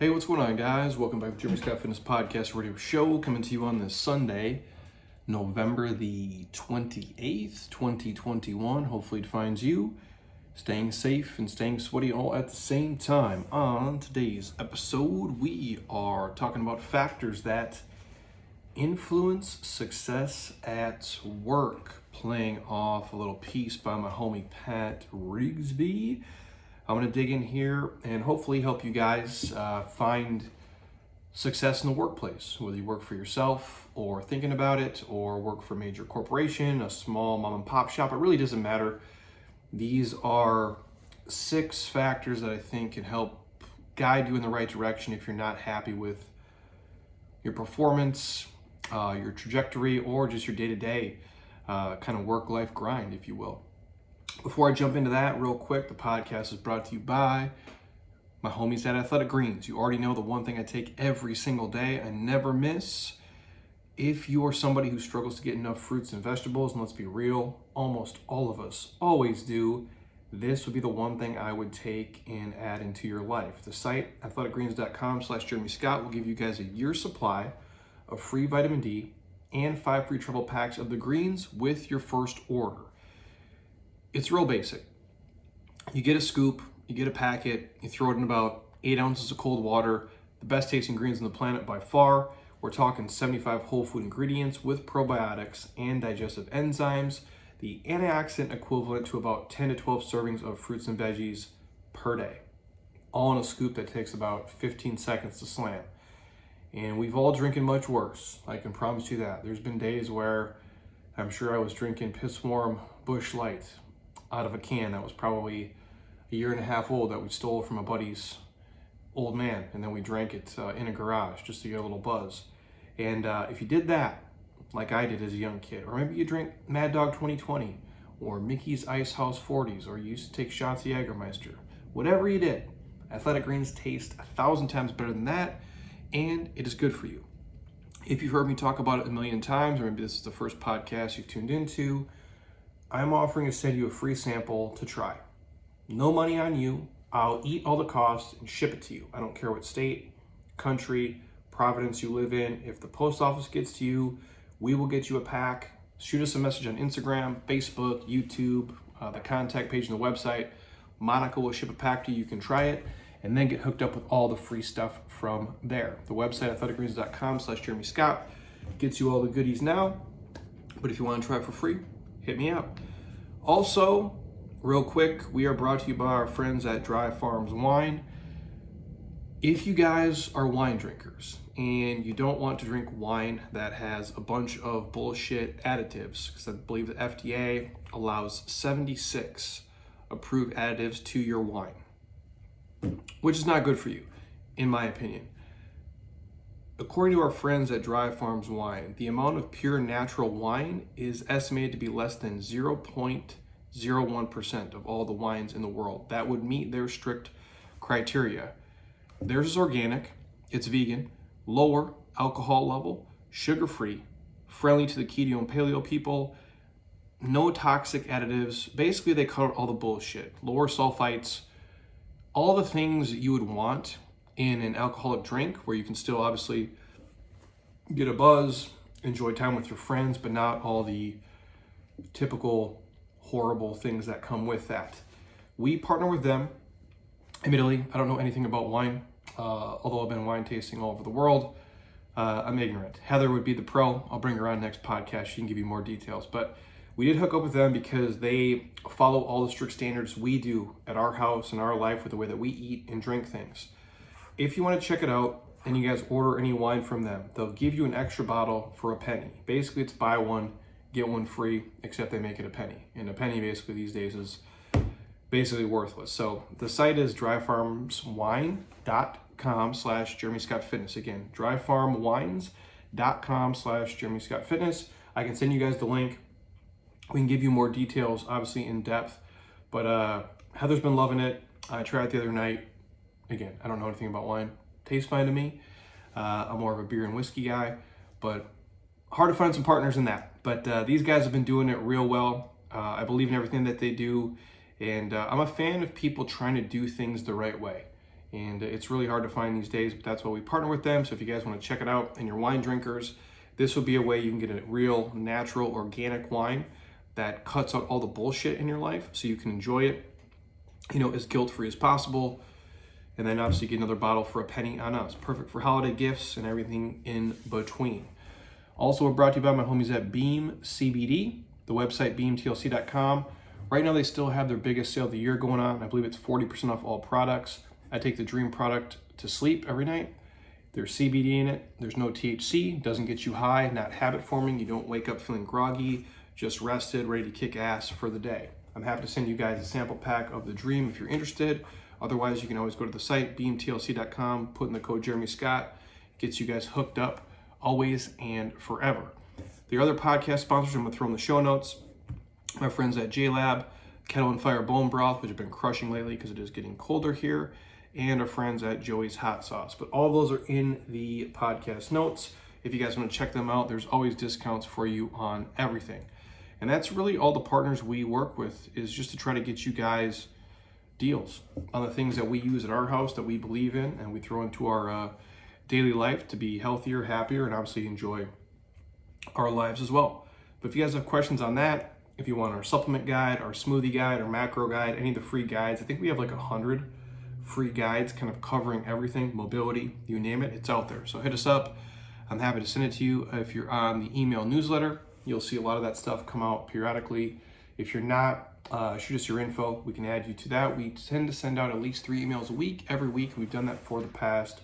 Hey, what's going on, guys? Welcome back to Jeremy Scott Fitness Podcast Radio Show, coming to you on this Sunday, November the 28th, 2021. Hopefully it finds you staying safe and staying sweaty all at the same time. On today's episode, we are talking about factors that influence success at work, playing off a little piece by my homie Pat Rigsby. I'm going to dig in here and hopefully help you guys find success in the workplace, whether you work for yourself or thinking about it, or work for a major corporation, a small mom and pop shop. It really doesn't matter. These are 6 factors that I think can help guide you in the right direction if you're not happy with your performance, your trajectory, or just your day-to-day kind of work-life grind, if you will. Before I jump into that, real quick, the podcast is brought to you by my homies at Athletic Greens. You already know the one thing I take every single day, I never miss. If you are somebody who struggles to get enough fruits and vegetables, and let's be real, almost all of us always do, this would be the one thing I would take and add into your life. The site, athleticgreens.com/Jeremy Scott, will give you guys a year's supply of free vitamin D and 5 free travel packs of the greens with your first order. It's real basic. You get a scoop, you get a packet, you throw it in about 8 ounces of cold water, the best tasting greens on the planet by far. We're talking 75 whole food ingredients with probiotics and digestive enzymes, the antioxidant equivalent to about 10 to 12 servings of fruits and veggies per day. All in a scoop that takes about 15 seconds to slam. And we've all drinking much worse, I can promise you that. There's been days where I'm sure I was drinking piss warm Busch Light out of a can that was probably a year and a half old that we stole from a buddy's old man, and then we drank it in a garage just to get a little buzz. And if you did that, like I did as a young kid, or maybe you drank Mad Dog 2020, or Mickey's Ice House 40s, or you used to take shots of Jägermeister, whatever you did, Athletic Greens taste 1,000 times better than that, and it is good for you. If you've heard me talk about it a million times, or maybe this is the first podcast you've tuned into, I'm offering to send you a free sample to try. No money on you. I'll eat all the costs and ship it to you. I don't care what state, country, province you live in. If the post office gets to you, we will get you a pack. Shoot us a message on Instagram, Facebook, YouTube, the contact page on the website. Monica will ship a pack to you. You can try it and then get hooked up with all the free stuff from there. The website, athleticgreens.com/Jeremy Scott, gets you all the goodies now. But if you want to try it for free, hit me up. Also, real quick, we are brought to you by our friends at Dry Farms Wine. If you guys are wine drinkers and you don't want to drink wine that has a bunch of bullshit additives, because I believe the FDA allows 76 approved additives to your wine, which is not good for you, in my opinion. According to our friends at Dry Farms Wine, the amount of pure natural wine is estimated to be less than 0.01% of all the wines in the world. That would meet their strict criteria. Theirs is organic, it's vegan, lower alcohol level, sugar-free, friendly to the keto and paleo people, no toxic additives. Basically, they cut out all the bullshit. Lower sulfites, all the things you would want in an alcoholic drink, where you can still obviously get a buzz, enjoy time with your friends, but not all the typical horrible things that come with that. We partner with them. Admittedly, I don't know anything about wine, although I've been wine tasting all over the world. I'm ignorant. Heather would be the pro. I'll bring her on next podcast. She can give you more details. But we did hook up with them because they follow all the strict standards we do at our house and our life with the way that we eat and drink things. If you want to check it out and you guys order any wine from them, they'll give you an extra bottle for a penny. Basically, it's buy one, get one free, except they make it a penny. And a penny basically these days is basically worthless. So the site is dryfarmswine.com/Jeremy Scott Fitness. Again, dryfarmwines.com/Jeremy Scott Fitness. I can send you guys the link. We can give you more details, obviously in depth. But Heather's been loving it. I tried it the other night. Again, I don't know anything about wine. Tastes fine to me. I'm more of a beer and whiskey guy, but hard to find some partners in that. But these guys have been doing it real well. I believe in everything that they do, and I'm a fan of people trying to do things the right way. And it's really hard to find these days, but that's why we partner with them. So if you guys want to check it out and you're wine drinkers, this would be a way you can get a real, natural, organic wine that cuts out all the bullshit in your life so you can enjoy it, as guilt-free as possible. And then obviously get another bottle for a penny on us. Perfect for holiday gifts and everything in between. Also, we're brought to you by my homies at Beam CBD, the website beamtlc.com. Right now, they still have their biggest sale of the year going on. I believe it's 40% off all products. I take the Dream product to sleep every night. There's CBD in it. There's no THC. Doesn't get you high, not habit forming. You don't wake up feeling groggy, just rested, ready to kick ass for the day. I'm happy to send you guys a sample pack of the Dream if you're interested. Otherwise, you can always go to the site, beamtlc.com, put in the code Jeremy Scott. Gets you guys hooked up always and forever. The other podcast sponsors I'm going to throw in the show notes. My friends at JLab, Kettle and Fire Bone Broth, which have been crushing lately because it is getting colder here, and our friends at Joey's Hot Sauce. But all those are in the podcast notes. If you guys want to check them out, there's always discounts for you on everything. And that's really all the partners we work with, is just to try to get you guys deals on the things that we use at our house that we believe in and we throw into our daily life to be healthier, happier, and obviously enjoy our lives as well. But if you guys have questions on that, if you want our supplement guide, our smoothie guide, our macro guide, any of the free guides, I think we have like 100 free guides kind of covering everything, mobility, you name it, it's out there. So hit us up. I'm happy to send it to you. If you're on the email newsletter, you'll see a lot of that stuff come out periodically. If you're not, shoot us your info. We can add you to that. We tend to send out at least 3 emails a week, every week. We've done that for the past,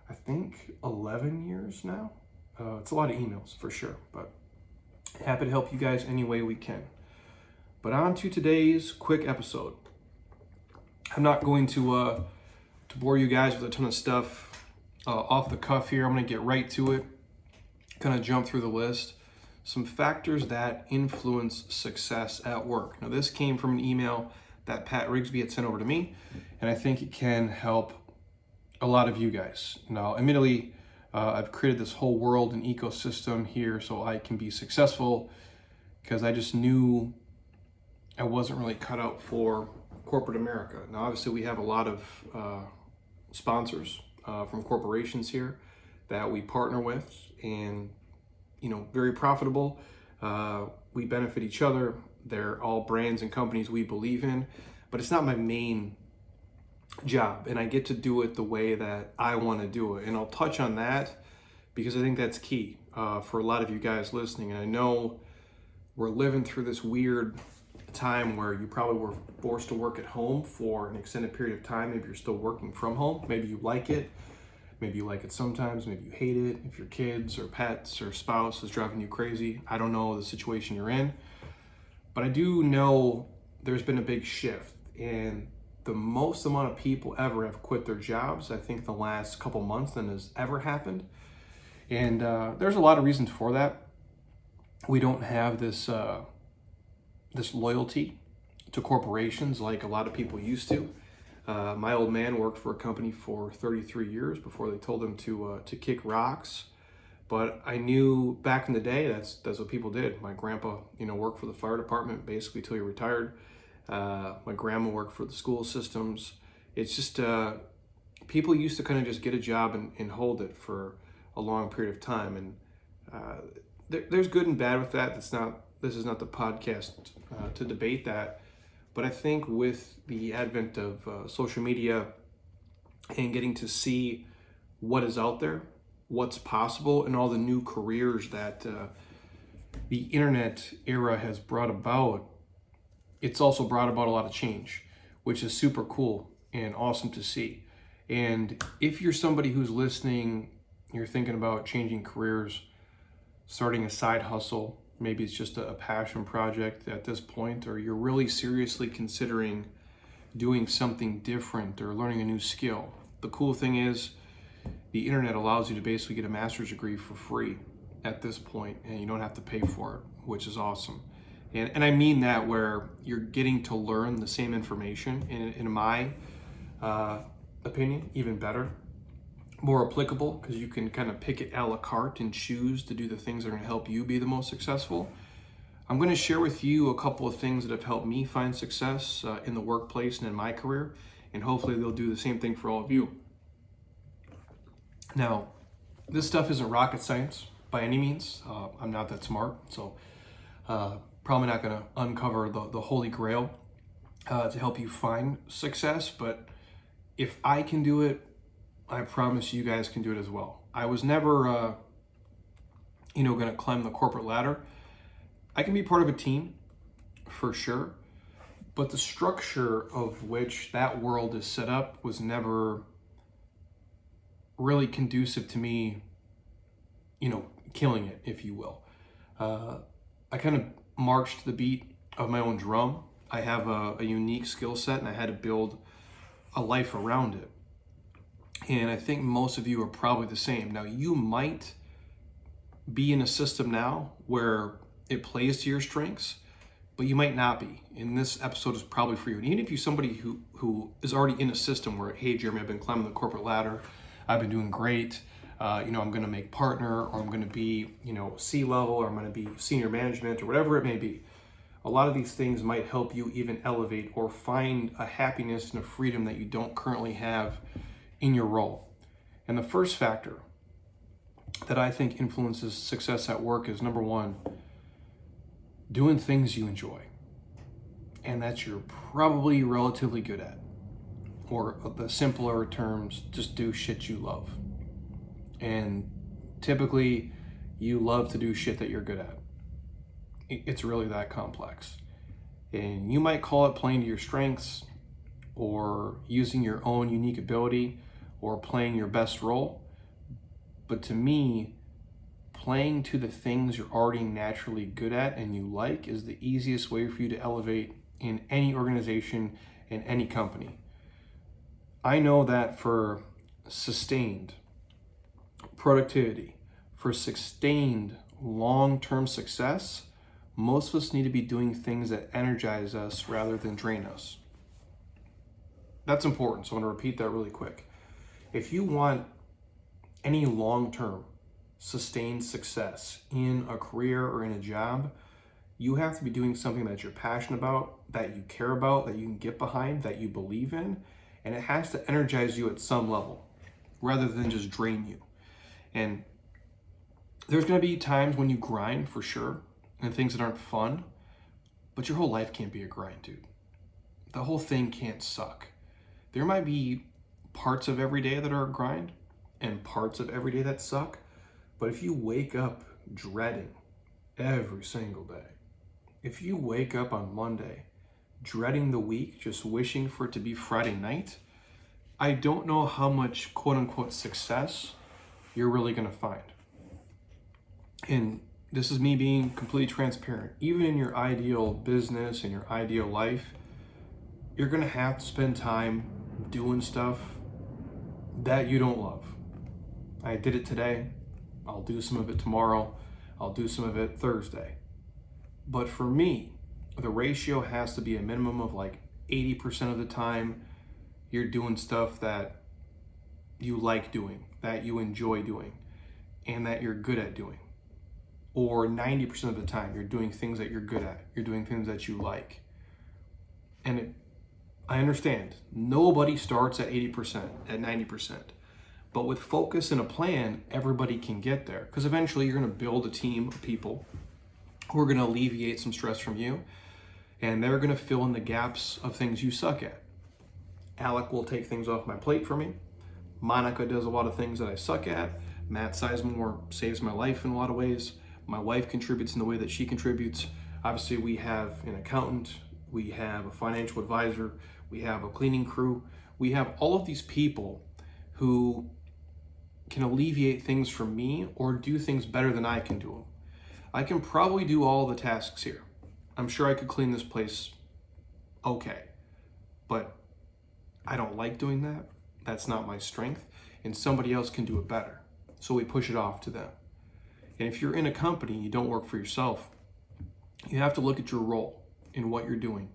I think, 11 years now. It's a lot of emails for sure, but happy to help you guys any way we can. But on to today's quick episode. I'm not going to bore you guys with a ton of stuff off the cuff here. I'm going to get right to it, kind of jump through the list. Some factors that influence success at work. Now, this came from an email that Pat Rigsby had sent over to me, and I think it can help a lot of you guys. Now, admittedly, I've created this whole world and ecosystem here so I can be successful, because I just knew I wasn't really cut out for corporate America. Now, obviously, we have a lot of sponsors from corporations here that we partner with, and very profitable. We benefit each other. They're all brands and companies we believe in, but it's not my main job, and I get to do it the way that I want to do it. And I'll touch on that because I think that's key for a lot of you guys listening. And I know we're living through this weird time where you probably were forced to work at home for an extended period of time. Maybe you're still working from home. Maybe you like it. Maybe you like it sometimes, maybe you hate it. If your kids or pets or spouse is driving you crazy, I don't know the situation you're in. But I do know there's been a big shift, and the most amount of people ever have quit their jobs, I think, the last couple months than has ever happened. And there's a lot of reasons for that. We don't have this loyalty to corporations like a lot of people used to. My old man worked for a company for 33 years before they told him to kick rocks. But I knew back in the day that's what people did. My grandpa, worked for the fire department basically till he retired. My grandma worked for the school systems. It's just people used to kind of just get a job and hold it for a long period of time. And there's good and bad with that. This is not the podcast to debate that. But I think with the advent of social media and getting to see what is out there, what's possible, and all the new careers that the internet era has brought about, it's also brought about a lot of change, which is super cool and awesome to see. And if you're somebody who's listening, you're thinking about changing careers, starting a side hustle, maybe it's just a passion project at this point, or you're really seriously considering doing something different or learning a new skill. The cool thing is the internet allows you to basically get a master's degree for free at this point, and you don't have to pay for it, which is awesome. And I mean that where you're getting to learn the same information, in my opinion, even better, more applicable, because you can kind of pick it a la carte and choose to do the things that are going to help you be the most successful. I'm going to share with you a couple of things that have helped me find success in the workplace and in my career, and hopefully they'll do the same thing for all of you. Now, this stuff isn't rocket science by any means. I'm not that smart, so probably not going to uncover the holy grail to help you find success, but if I can do it, I promise you guys can do it as well. I was never, going to climb the corporate ladder. I can be part of a team, for sure, but the structure of which that world is set up was never really conducive to me, killing it, if you will. I kind of marched to the beat of my own drum. I have a unique skill set, and I had to build a life around it. And I think most of you are probably the same. Now, you might be in a system now where it plays to your strengths, but you might not be. And this episode is probably for you. And even if you're somebody who is already in a system where, hey, Jeremy, I've been climbing the corporate ladder, I've been doing great, I'm going to make partner, or I'm going to be, C-level, or I'm going to be senior management, or whatever it may be. A lot of these things might help you even elevate or find a happiness and a freedom that you don't currently have in your role. And the first factor that I think influences success at work is, number one, doing things you enjoy and that you're probably relatively good at. Or the simpler terms, just do shit you love. And typically, you love to do shit that you're good at. It's really that complex. And you might call it playing to your strengths, or using your own unique ability, or playing your best role. But to me, playing to the things you're already naturally good at and you like is the easiest way for you to elevate in any organization, in any company. I know that for sustained productivity, for sustained long-term success, most of us need to be doing things that energize us rather than drain us. That's important, so I'm going to repeat that really quick. If you want any long-term sustained success in a career or in a job, you have to be doing something that you're passionate about, that you care about, that you can get behind, that you believe in, and it has to energize you at some level rather than just drain you. And there's going to be times when you grind, for sure, and things that aren't fun, but your whole life can't be a grind, dude. The whole thing can't suck. There might be parts of every day that are a grind and parts of every day that suck, but if you wake up dreading every single day, if you wake up on Monday dreading the week, just wishing for it to be Friday night, I don't know how much quote-unquote success you're really going to find. And this is me being completely transparent. Even in your ideal business and your ideal life, you're going to have to spend time doing stuff that you don't love. I did it today. I'll do some of it tomorrow. I'll do some of it Thursday. But for me, the ratio has to be a minimum of like 80% of the time you're doing stuff that you like doing, that you enjoy doing, and that you're good at doing. Or 90% of the time you're doing things that you're good at, you're doing things that you like. And I understand, nobody starts at 80%, at 90%. But with focus and a plan, everybody can get there. Because eventually you're going to build a team of people who are going to alleviate some stress from you, and they're going to fill in the gaps of things you suck at. Alec will take things off my plate for me. Monica does a lot of things that I suck at. Matt Sizemore saves my life in a lot of ways. My wife contributes in the way that she contributes. Obviously, we have an accountant, we have a financial advisor, we have a cleaning crew. We have all of these people who can alleviate things from me or do things better than I can do them. I can probably do all the tasks here. I'm sure I could clean this place okay, but I don't like doing that. That's not my strength, and somebody else can do it better. So we push it off to them. And if you're in a company and you don't work for yourself, you have to look at your role in what you're doing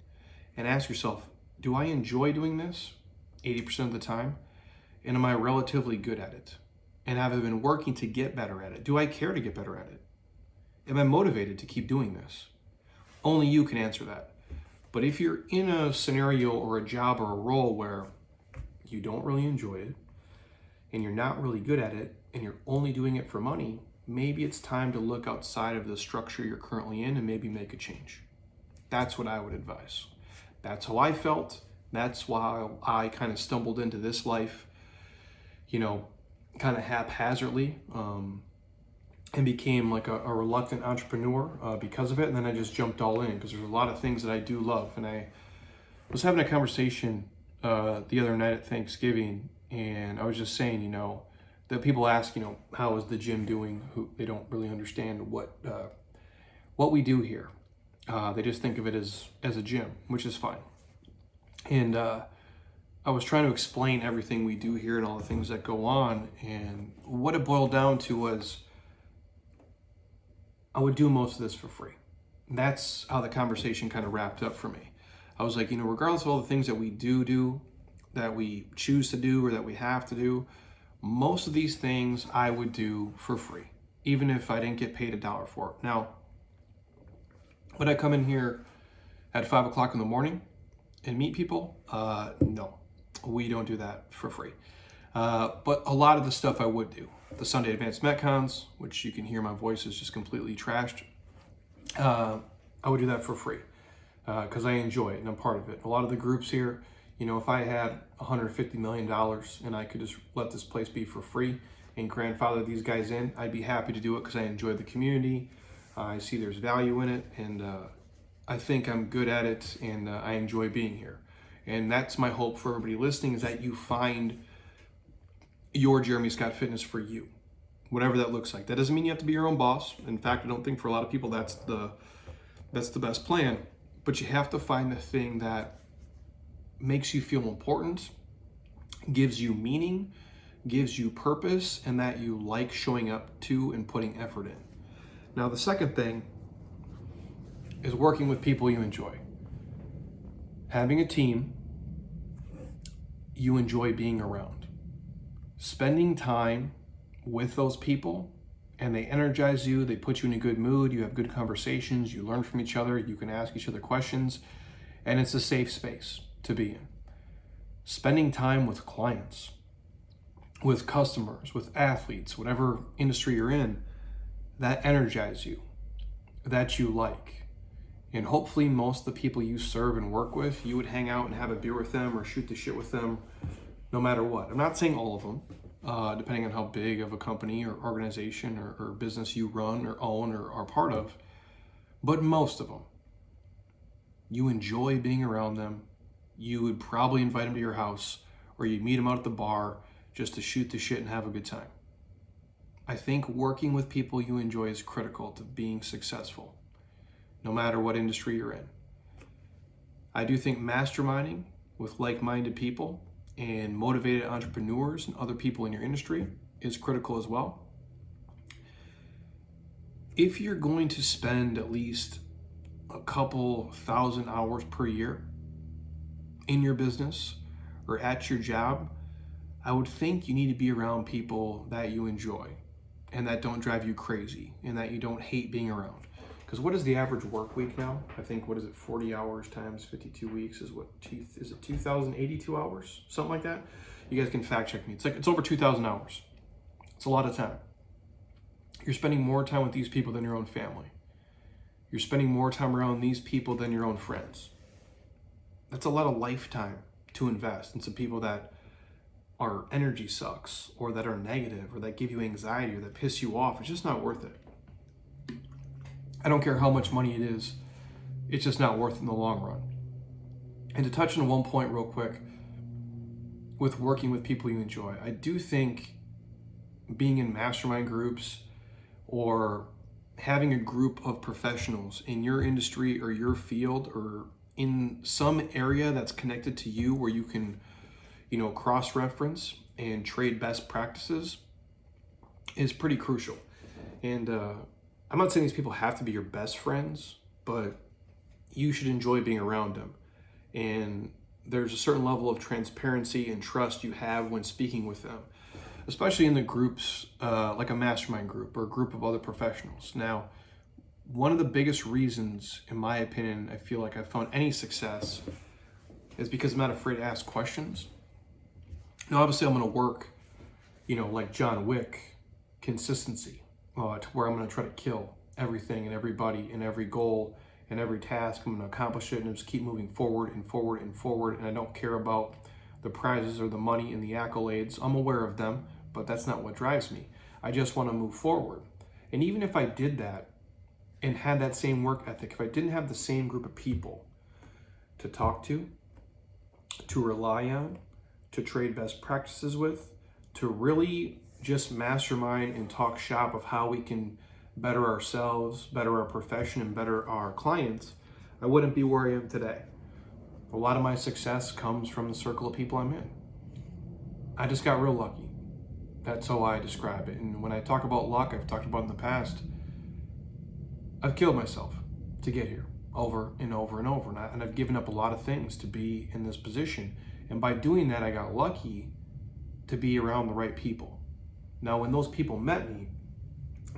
and ask yourself, do I enjoy doing this 80% of the time? And am I relatively good at it? And have I been working to get better at it? Do I care to get better at it? Am I motivated to keep doing this? Only you can answer that. But if you're in a scenario or a job or a role where you don't really enjoy it, and you're not really good at it, and you're only doing it for money, maybe it's time to look outside of the structure you're currently in and maybe make a change. That's what I would advise. That's how I felt. That's why I kind of stumbled into this life, kind of haphazardly, and became like a reluctant entrepreneur because of it. And then I just jumped all in because there's a lot of things that I do love. And I was having a conversation the other night at Thanksgiving, and I was just saying, that people ask, how is the gym doing? Who they don't really understand what we do here. They just think of it as a gym, which is fine. And I was trying to explain everything we do here and all the things that go on. And what it boiled down to was I would do most of this for free. And that's how the conversation kind of wrapped up for me. I was like, regardless of all the things that we do, that we choose to do or that we have to do, most of these things I would do for free, even if I didn't get paid $1 for it. Now, would I come in here at 5 o'clock in the morning and meet people? No, we don't do that for free. But a lot of the stuff I would do. The Sunday Advanced Metcons, which you can hear my voice is just completely trashed. I would do that for free because I enjoy it and I'm part of it. A lot of the groups here, if I had $150 million and I could just let this place be for free and grandfather these guys in, I'd be happy to do it because I enjoy the community. I see there's value in it, and I think I'm good at it, and I enjoy being here. And that's my hope for everybody listening, is that you find your Jeremy Scott Fitness for you, whatever that looks like. That doesn't mean you have to be your own boss. In fact, I don't think for a lot of people that's the best plan. But you have to find the thing that makes you feel important, gives you meaning, gives you purpose, and that you like showing up to and putting effort in. Now, the second thing is working with people you enjoy. Having a team you enjoy being around. Spending time with those people, and they energize you, they put you in a good mood, you have good conversations, you learn from each other, you can ask each other questions, and it's a safe space to be in. Spending time with clients, with customers, with athletes, whatever industry you're in, that energize you, that you like. And hopefully most of the people you serve and work with, you would hang out and have a beer with them or shoot the shit with them no matter what. I'm not saying all of them, depending on how big of a company or organization or business you run or own or are part of, but most of them. You enjoy being around them. You would probably invite them to your house, or you'd meet them out at the bar just to shoot the shit and have a good time. I think working with people you enjoy is critical to being successful, no matter what industry you're in. I do think masterminding with like-minded people and motivated entrepreneurs and other people in your industry is critical as well. If you're going to spend at least a couple thousand hours per year in your business or at your job, I would think you need to be around people that you enjoy and that don't drive you crazy and that you don't hate being around. Because what is the average work week now? I think, 40 hours times 52 weeks is it 2,082 hours? Something like that? You guys can fact check me. It's over 2,000 hours. It's a lot of time. You're spending more time with these people than your own family. You're spending more time around these people than your own friends. That's a lot of lifetime to invest in some people that are energy sucks or that are negative or that give you anxiety or that piss you off. It's just not worth it. I don't care how much money it is. It's just not worth it in the long run. And to touch on one point real quick, with working with people you enjoy, I do think being in mastermind groups or having a group of professionals in your industry or your field or in some area that's connected to you where you can, cross-reference and trade best practices is pretty crucial. And I'm not saying these people have to be your best friends, but you should enjoy being around them. And there's a certain level of transparency and trust you have when speaking with them, especially in the groups, like a mastermind group or a group of other professionals. Now, one of the biggest reasons, in my opinion, I feel like I've found any success is because I'm not afraid to ask questions. Now, obviously, I'm going to work, like John Wick, consistency, to where I'm going to try to kill everything and everybody and every goal and every task. I'm going to accomplish it and just keep moving forward and forward and forward. And I don't care about the prizes or the money and the accolades. I'm aware of them, but that's not what drives me. I just want to move forward. And even if I did that and had that same work ethic, if I didn't have the same group of people to talk to rely on, to trade best practices with, to really just mastermind and talk shop of how we can better ourselves, better our profession, and better our clients, I wouldn't be where I am today. A lot of my success comes from the circle of people I'm in. I just got real lucky. That's how I describe it. And when I talk about luck, I've talked about in the past, I've killed myself to get here over and over and over. And I've given up a lot of things to be in this position. And by doing that, I got lucky to be around the right people. Now, when those people met me,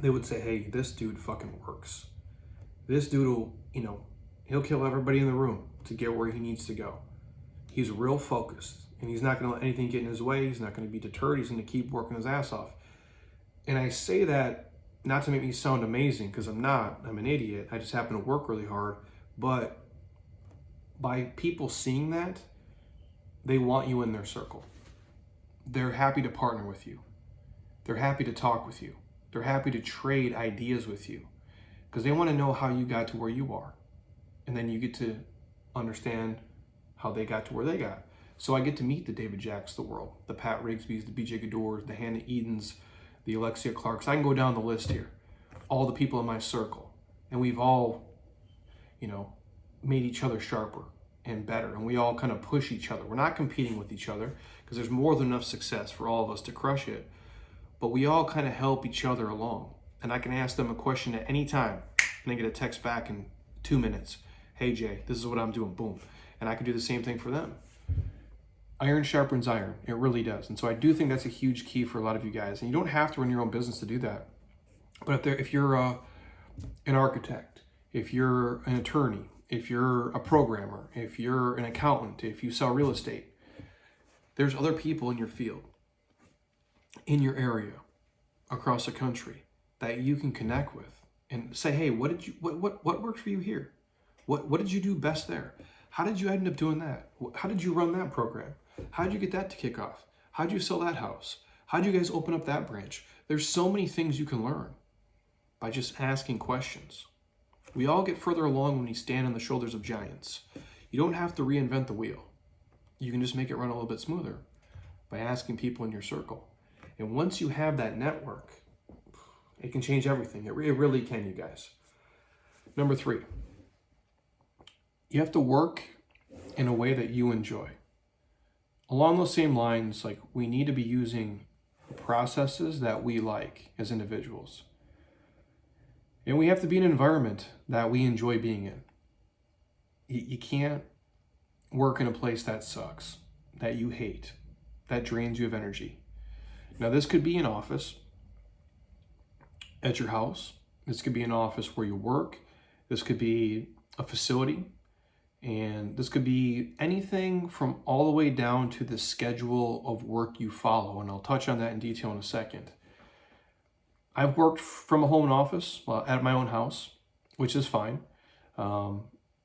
they would say, hey, this dude fucking works. This dude will, he'll kill everybody in the room to get where he needs to go. He's real focused, and he's not going to let anything get in his way. He's not going to be deterred. He's going to keep working his ass off. And I say that not to make me sound amazing, because I'm not. I'm an idiot. I just happen to work really hard. But by people seeing that, they want you in their circle. They're happy to partner with you. They're happy to talk with you. They're happy to trade ideas with you because they want to know how you got to where you are. And then you get to understand how they got to where they got. So I get to meet the David Jacks of the world, the Pat Rigsbys, the BJ Gadors, the Hannah Edens, the Alexia Clarks. I can go down the list here. All the people in my circle. And we've all, made each other sharper and better. And we all kind of push each other. We're not competing with each other because there's more than enough success for all of us to crush it. But we all kind of help each other along. And I can ask them a question at any time and I get a text back in 2 minutes. Hey Jay, this is what I'm doing, boom. And I can do the same thing for them. Iron sharpens iron, it really does. And so I do think that's a huge key for a lot of you guys. And you don't have to run your own business to do that. But if you're an architect, if you're an attorney, if you're a programmer, if you're an accountant, if you sell real estate, there's other people in your field, in your area, across the country that you can connect with and say, hey, what worked for you here? What did you do best there? How did you end up doing that? How did you run that program? How did you get that to kick off? How did you sell that house? How did you guys open up that branch? There's so many things you can learn by just asking questions. We all get further along when you stand on the shoulders of giants. You don't have to reinvent the wheel. You can just make it run a little bit smoother by asking people in your circle. And once you have that network, it can change everything. It really can, you guys. Number 3, you have to work in a way that you enjoy. Along those same lines, we need to be using processes that we like as individuals. And we have to be in an environment that we enjoy being in. You can't work in a place that sucks, that you hate, that drains you of energy. Now, this could be an office at your house. This could be an office where you work. This could be a facility. And this could be anything from all the way down to the schedule of work you follow. And I'll touch on that in detail in a second. I've worked from a home office at my own house, which is fine. I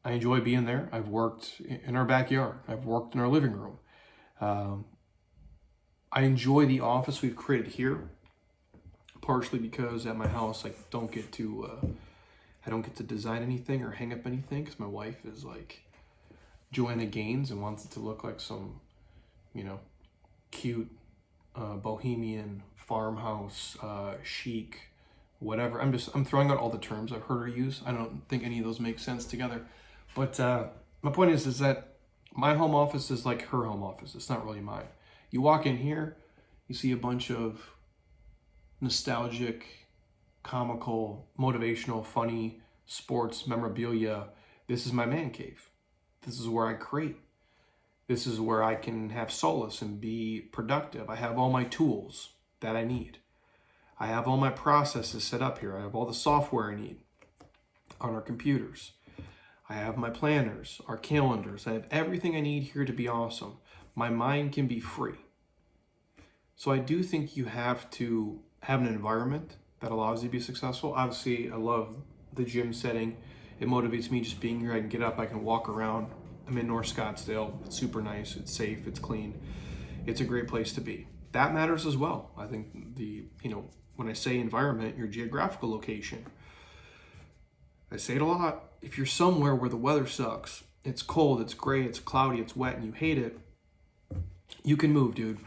enjoy being there. I've worked in our backyard. I've worked in our living room. I enjoy the office we've created here, partially because at my house I don't get to design anything or hang up anything because my wife is like Joanna Gaines and wants it to look like some, cute bohemian farmhouse, chic, whatever. I'm throwing out all the terms I've heard her use. I don't think any of those make sense together. But my point is that my home office is like her home office. It's not really mine. You walk in here, you see a bunch of nostalgic, comical, motivational, funny sports memorabilia. This is my man cave. This is where I create. This is where I can have solace and be productive. I have all my tools that I need. I have all my processes set up here. I have all the software I need on our computers. I have my planners, our calendars. I have everything I need here to be awesome. My mind can be free. So I do think you have to have an environment that allows you to be successful. Obviously, I love the gym setting. It motivates me just being here. I can get up, I can walk around. I'm in North Scottsdale. It's super nice, it's safe, it's clean. It's a great place to be. That matters as well. I think when I say environment, your geographical location. I say it a lot. If you're somewhere where the weather sucks, it's cold, it's gray, it's cloudy, it's wet, and you hate it, you can move, dude.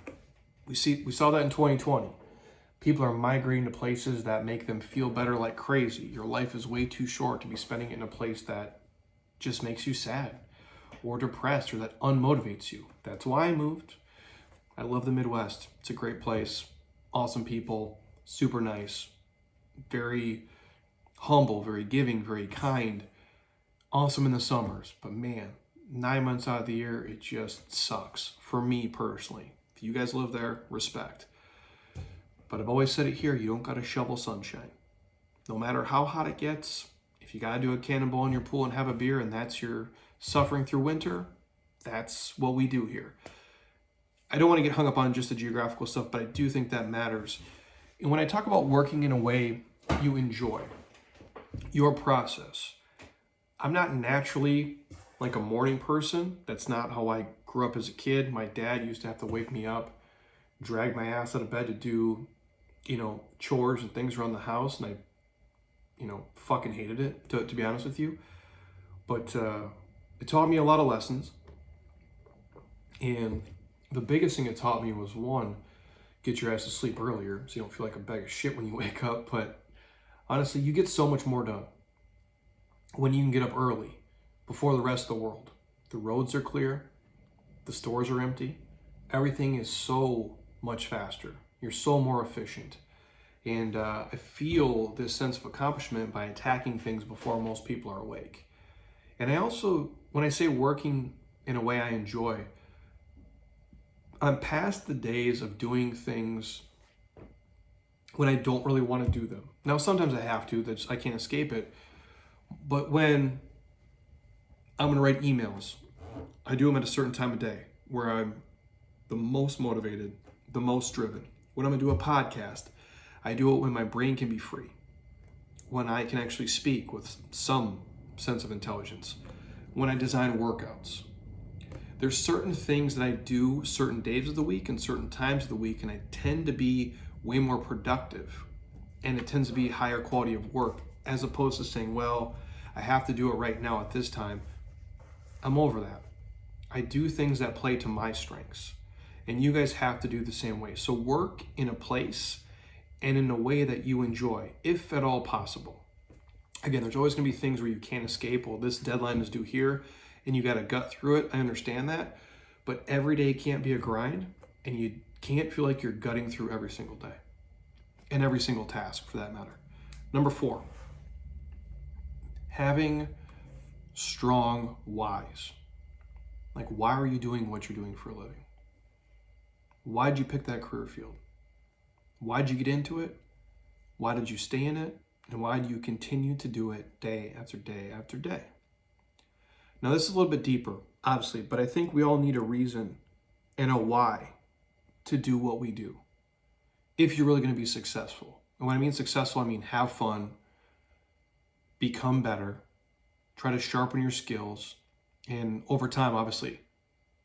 We saw that in 2020. People are migrating to places that make them feel better like crazy. Your life is way too short to be spending it in a place that just makes you sad or depressed or that unmotivates you. That's why I moved. I love the Midwest. It's a great place. Awesome people, super nice, very humble, very giving, very kind. Awesome in the summers, but man, 9 months out of the year, it just sucks for me personally. If you guys live there, respect. But I've always said it here, you don't gotta shovel sunshine. No matter how hot it gets, if you gotta do a cannonball in your pool and have a beer and that's your suffering through winter, that's what we do here. I don't want to get hung up on just the geographical stuff, but I do think that matters. And when I talk about working in a way you enjoy, your process, I'm not naturally like a morning person. That's not how I grew up as a kid. My dad used to have to wake me up, drag my ass out of bed to do, chores and things around the house. And I, fucking hated it, to be honest with you. But it taught me a lot of lessons. And the biggest thing it taught me was, one, get your ass to sleep earlier so you don't feel like a bag of shit when you wake up. But honestly, you get so much more done when you can get up early before the rest of the world. The roads are clear, the stores are empty, everything is so much faster. You're so more efficient. And I feel this sense of accomplishment by attacking things before most people are awake. And I also, when I say working in a way I enjoy, I'm past the days of doing things when I don't really want to do them. Now, sometimes I have to, I can't escape it. But when I'm going to write emails, I do them at a certain time of day where I'm the most motivated, the most driven. When I'm going to do a podcast, I do it when my brain can be free, when I can actually speak with some sense of intelligence, when I design workouts. There's certain things that I do certain days of the week and certain times of the week, and I tend to be way more productive, and it tends to be higher quality of work, as opposed to saying, well, I have to do it right now at this time. I'm over that. I do things that play to my strengths, and you guys have to do the same way. So work in a place and in a way that you enjoy, if at all possible. Again, there's always gonna be things where you can't escape. Well, this deadline is due here, and you gotta gut through it. I understand that, but every day can't be a grind, and you can't feel like you're gutting through every single day, and every single task for that matter. Number 4, having strong whys. Like, why are you doing what you're doing for a living? Why did you pick that career field? Why did you get into it? Why did you stay in it? And why do you continue to do it day after day after day? Now, this is a little bit deeper, obviously, but I think we all need a reason and a why to do what we do if you're really going to be successful. And when I mean successful, I mean have fun, become better, try to sharpen your skills, and over time, obviously,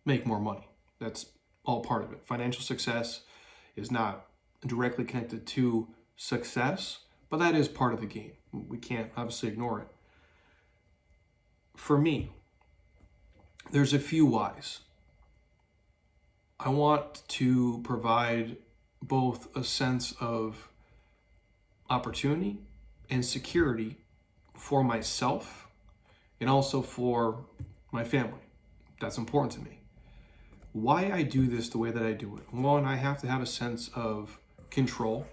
make more money. That's all part of it. Financial success is not directly connected to success, but that is part of the game. We can't obviously ignore it. For me, there's a few whys. I want to provide both a sense of opportunity and security for myself and also for my family. That's important to me. Why I do this the way that I do it. One, I have to have a sense of control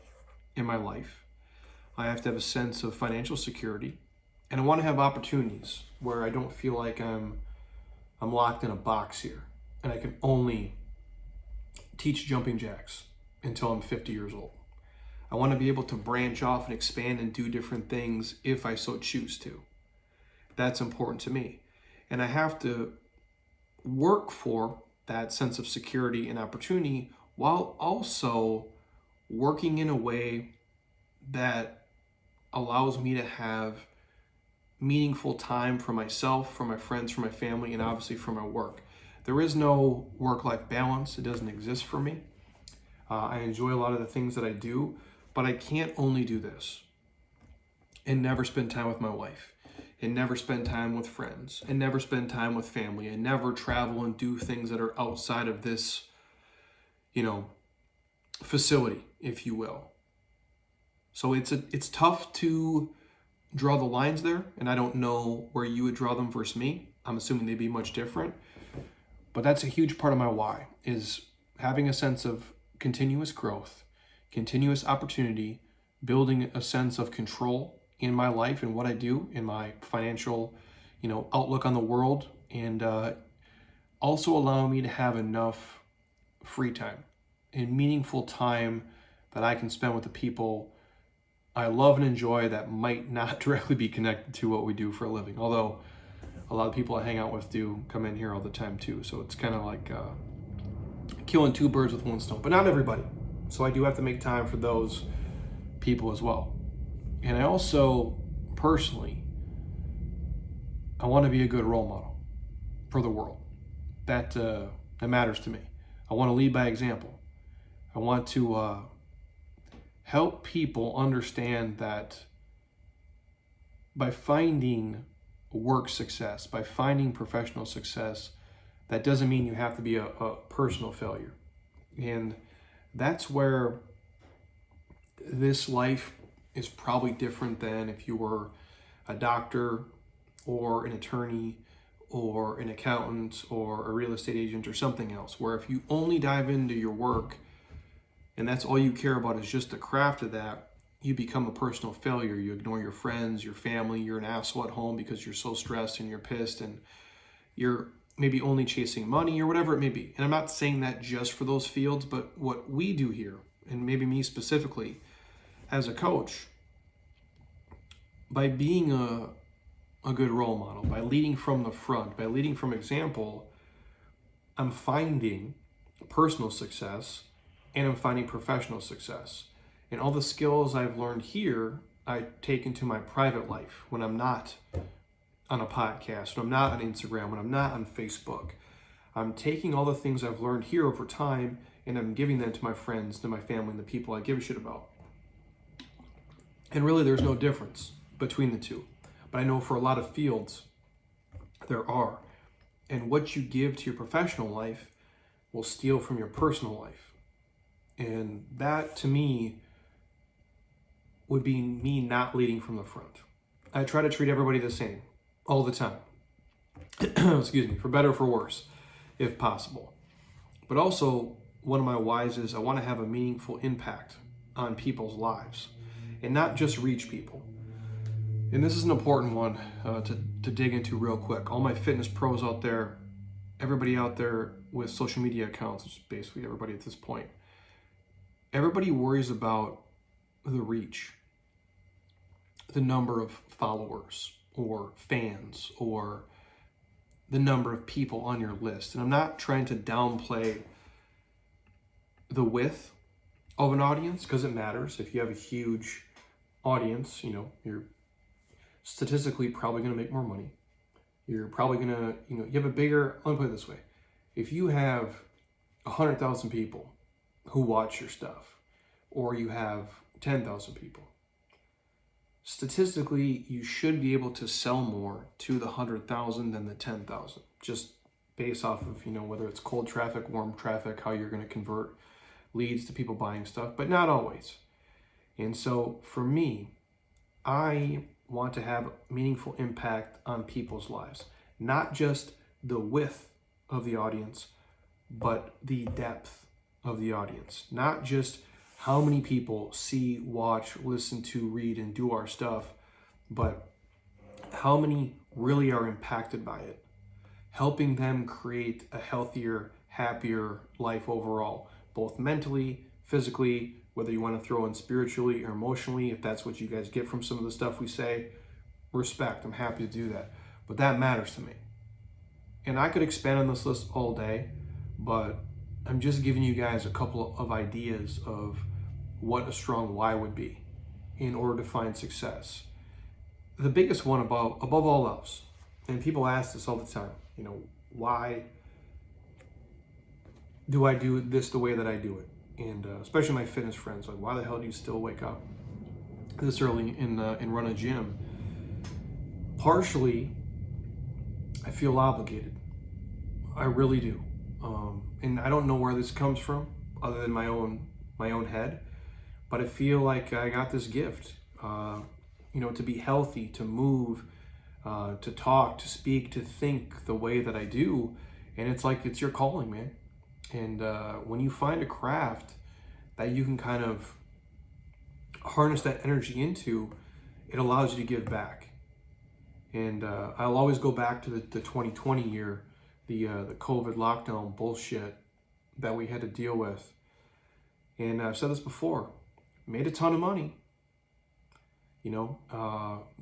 in my life. I have to have a sense of financial security, and I want to have opportunities where I don't feel like I'm locked in a box here and I can only teach jumping jacks until I'm 50 years old. I want to be able to branch off and expand and do different things if I so choose to. That's important to me. And I have to work for that sense of security and opportunity while also working in a way that allows me to have meaningful time for myself, for my friends, for my family, and obviously for my work. There is no work-life balance. It doesn't exist for me. I enjoy a lot of the things that I do, but I can't only do this and never spend time with my wife, and never spend time with friends, and never spend time with family, and never travel and do things that are outside of this, facility, if you will. So it's tough to draw the lines there, and I don't know where you would draw them versus me. I'm assuming they'd be much different. But that's a huge part of my why, is having a sense of continuous growth, continuous opportunity, building a sense of control in my life and what I do, in my financial, outlook on the world, and also allowing me to have enough free time and meaningful time that I can spend with the people I love and enjoy that might not directly be connected to what we do for a living. Although a lot of people I hang out with do come in here all the time too. So it's kind of like killing two birds with one stone, but not everybody. So I do have to make time for those people as well. And I also, personally, I want to be a good role model for the world. That matters to me. I want to lead by example. I want to help people understand that by finding work success, by finding professional success, that doesn't mean you have to be a personal failure. And that's where this life is probably different than if you were a doctor or an attorney or an accountant or a real estate agent or something else, where if you only dive into your work and that's all you care about is just the craft of that, you become a personal failure. You ignore your friends, your family, you're an asshole at home because you're so stressed and you're pissed and you're maybe only chasing money or whatever it may be. And I'm not saying that just for those fields, but what we do here, and maybe me specifically as a coach, by being a good role model, by leading from the front, by leading from example, I'm finding personal success and I'm finding professional success. And all the skills I've learned here, I take into my private life when I'm not on a podcast, when I'm not on Instagram, when I'm not on Facebook. I'm taking all the things I've learned here over time and I'm giving them to my friends, to my family, and the people I give a shit about. And really there's no difference between the two. But I know for a lot of fields, there are. And what you give to your professional life will steal from your personal life. And that, to me, would be me not leading from the front. I try to treat everybody the same all the time. Excuse me, for better or for worse, if possible. But also, one of my whys is I want to have a meaningful impact on people's lives and not just reach people. And this is an important one to dig into real quick. All my fitness pros out there, everybody out there with social media accounts, which is basically everybody at this point, everybody worries about the reach, the number of followers or fans or the number of people on your list. And I'm not trying to downplay the width of an audience because it matters. If you have a huge audience, you're statistically probably going to make more money. You're probably going to, you have a bigger, let me put it this way. If you have 100,000 people who watch your stuff, or you have 10,000 people, statistically, you should be able to sell more to the 100,000 than the 10,000, just based off of, whether it's cold traffic, warm traffic, how you're going to convert leads to people buying stuff, but not always. And so for me, I want to have meaningful impact on people's lives, not just the width of the audience, but the depth of the audience, not just how many people see, watch, listen to, read, and do our stuff, but how many really are impacted by it, helping them create a healthier, happier life overall, both mentally, physically, whether you want to throw in spiritually or emotionally, if that's what you guys get from some of the stuff we say, respect, I'm happy to do that. But that matters to me. And I could expand on this list all day, but I'm just giving you guys a couple of ideas of what a strong why would be in order to find success. The biggest one above all else, and people ask this all the time, why do I do this the way that I do it? And especially my fitness friends, like, why the hell do you still wake up this early and run a gym? Partially, I feel obligated. I really do. And I don't know where this comes from other than my own head, but I feel like I got this gift, to be healthy, to move, to talk, to speak, to think the way that I do. And it's like, it's your calling, man. And when you find a craft that you can kind of harness that energy into, it allows you to give back. And I'll always go back to the 2020 year, the COVID lockdown bullshit that we had to deal with. And I've said this before, made a ton of money,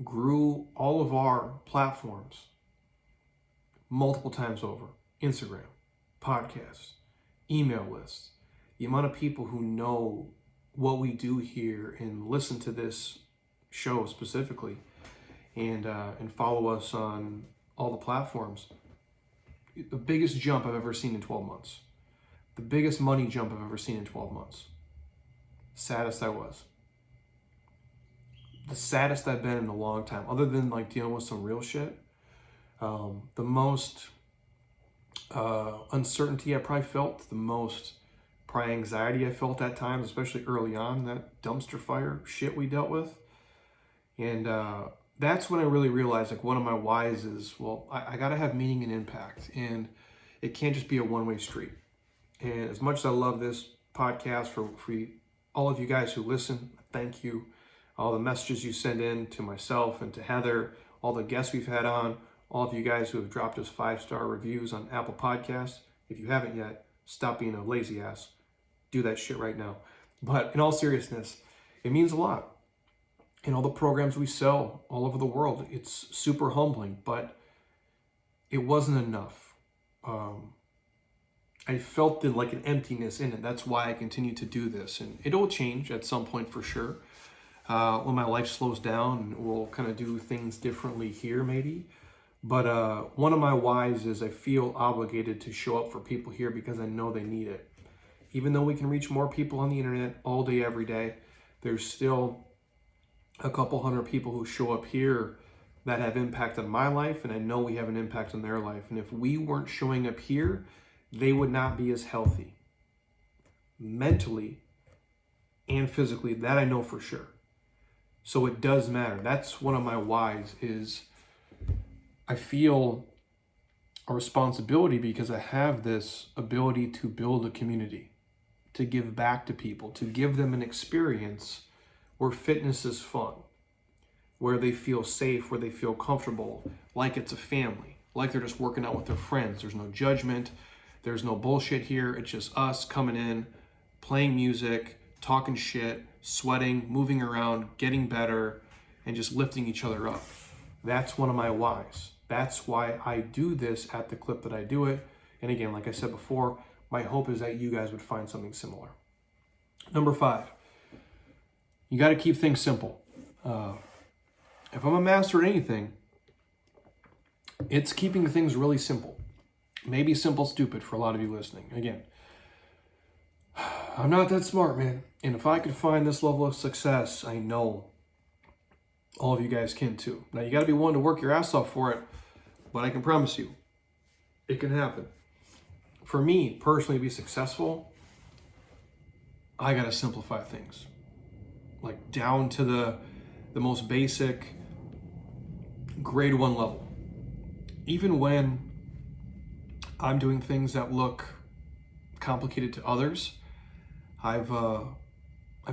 grew all of our platforms multiple times over, Instagram, podcasts, email lists, the amount of people who know what we do here and listen to this show specifically and follow us on all the platforms. The biggest jump I've ever seen in 12 months. The biggest money jump I've ever seen in 12 months. Saddest I was. The saddest I've been in a long time, other than like dealing with some real shit. The most uncertainty I probably felt, the most probably anxiety I felt at times, especially early on, that dumpster fire shit we dealt with. And that's when I really realized, like, one of my whys is, well, I got to have meaning and impact, and it can't just be a one-way street. And as much as I love this podcast for all of you guys who listen, thank you. All the messages you send in to myself and to Heather, all the guests we've had on, all of you guys who have dropped us 5-star reviews on Apple Podcasts. If you haven't yet, stop being a lazy ass. Do that shit right now. But in all seriousness, it means a lot. And all the programs we sell all over the world, it's super humbling, but it wasn't enough. I felt like an emptiness in it. That's why I continue to do this. And it'll change at some point for sure. When my life slows down, we'll kind of do things differently here maybe. But one of my whys is I feel obligated to show up for people here because I know they need it. Even though we can reach more people on the internet all day, every day, there's still a couple hundred people who show up here that have impact on my life, and I know we have an impact on their life. And if we weren't showing up here, they would not be as healthy mentally and physically. That I know for sure. So it does matter. That's one of my whys, is I feel a responsibility because I have this ability to build a community, to give back to people, to give them an experience where fitness is fun, where they feel safe, where they feel comfortable, like it's a family, like they're just working out with their friends. There's no judgment. There's no bullshit here. It's just us coming in, playing music, talking shit, sweating, moving around, getting better, and just lifting each other up. That's one of my whys. That's why I do this at the clip that I do it. And again, like I said before, my hope is that you guys would find something similar. Number 5, you got to keep things simple. If I'm a master at anything, it's keeping things really simple. Maybe simple, stupid for a lot of you listening. Again, I'm not that smart, man. And if I could find this level of success, I know all of you guys can too. Now, you got to be willing to work your ass off for it, but I can promise you, it can happen. For me, personally, to be successful, I got to simplify things. Like down to the most basic grade 1 level. Even when I'm doing things that look complicated to others, I've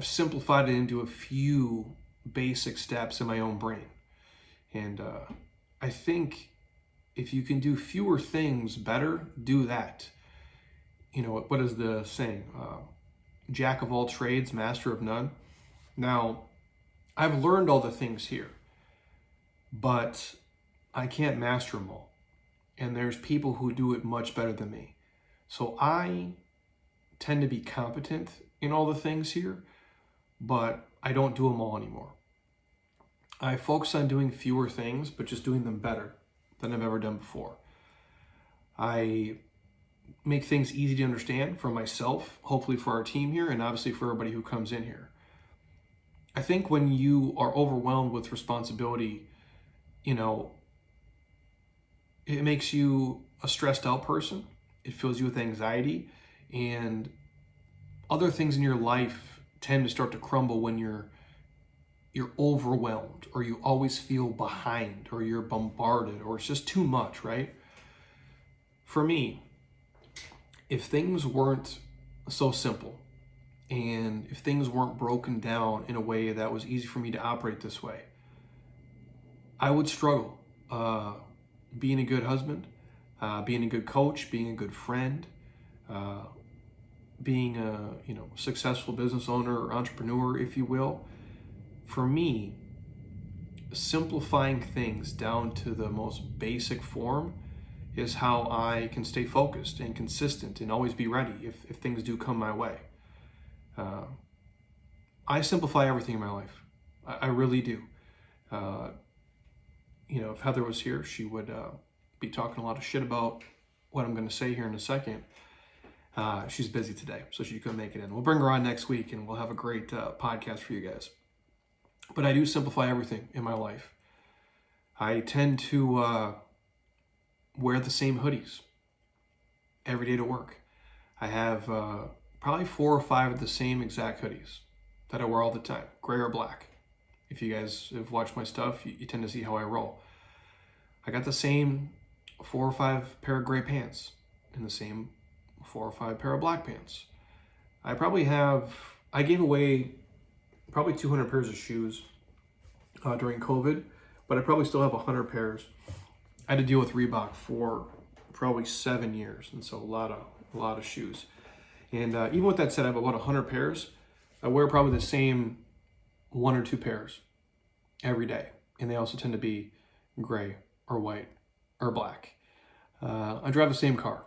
simplified it into a few basic steps in my own brain. And I think if you can do fewer things better, do that. What is the saying? Jack of all trades, master of none. Now, I've learned all the things here, but I can't master them all. And there's people who do it much better than me. So I tend to be competent in all the things here, but I don't do them all anymore. I focus on doing fewer things, but just doing them better than I've ever done before. I make things easy to understand for myself, hopefully for our team here, and obviously for everybody who comes in here. I think when you are overwhelmed with responsibility, it makes you a stressed out person. It fills you with anxiety, and other things in your life tend to start to crumble when you're overwhelmed, or you always feel behind, or you're bombarded, or it's just too much, right? For me, if things weren't so simple, and if things weren't broken down in a way that was easy for me to operate this way, I would struggle being a good husband, being a good coach, being a good friend, being a successful business owner or entrepreneur, if you will. For me, simplifying things down to the most basic form is how I can stay focused and consistent and always be ready if things do come my way. I simplify everything in my life. I really do. If Heather was here, she would be talking a lot of shit about what I'm going to say here in a second. She's busy today, so she couldn't make it in. We'll bring her on next week, and we'll have a great podcast for you guys. But I do simplify everything in my life. I tend to wear the same hoodies every day to work. I have probably 4 or 5 of the same exact hoodies that I wear all the time, gray or black. If you guys have watched my stuff, you tend to see how I roll. I got the same 4 or 5 pair of gray pants and the same 4 or 5 pair of black pants. I gave away probably 200 pairs of shoes during COVID, but I probably still have 100 pairs. I had to deal with Reebok for probably 7 years, and so a lot of shoes. And even with that said, I have about 100 pairs. I wear probably the same 1 or 2 pairs every day, and they also tend to be gray or white or black. I drive the same car.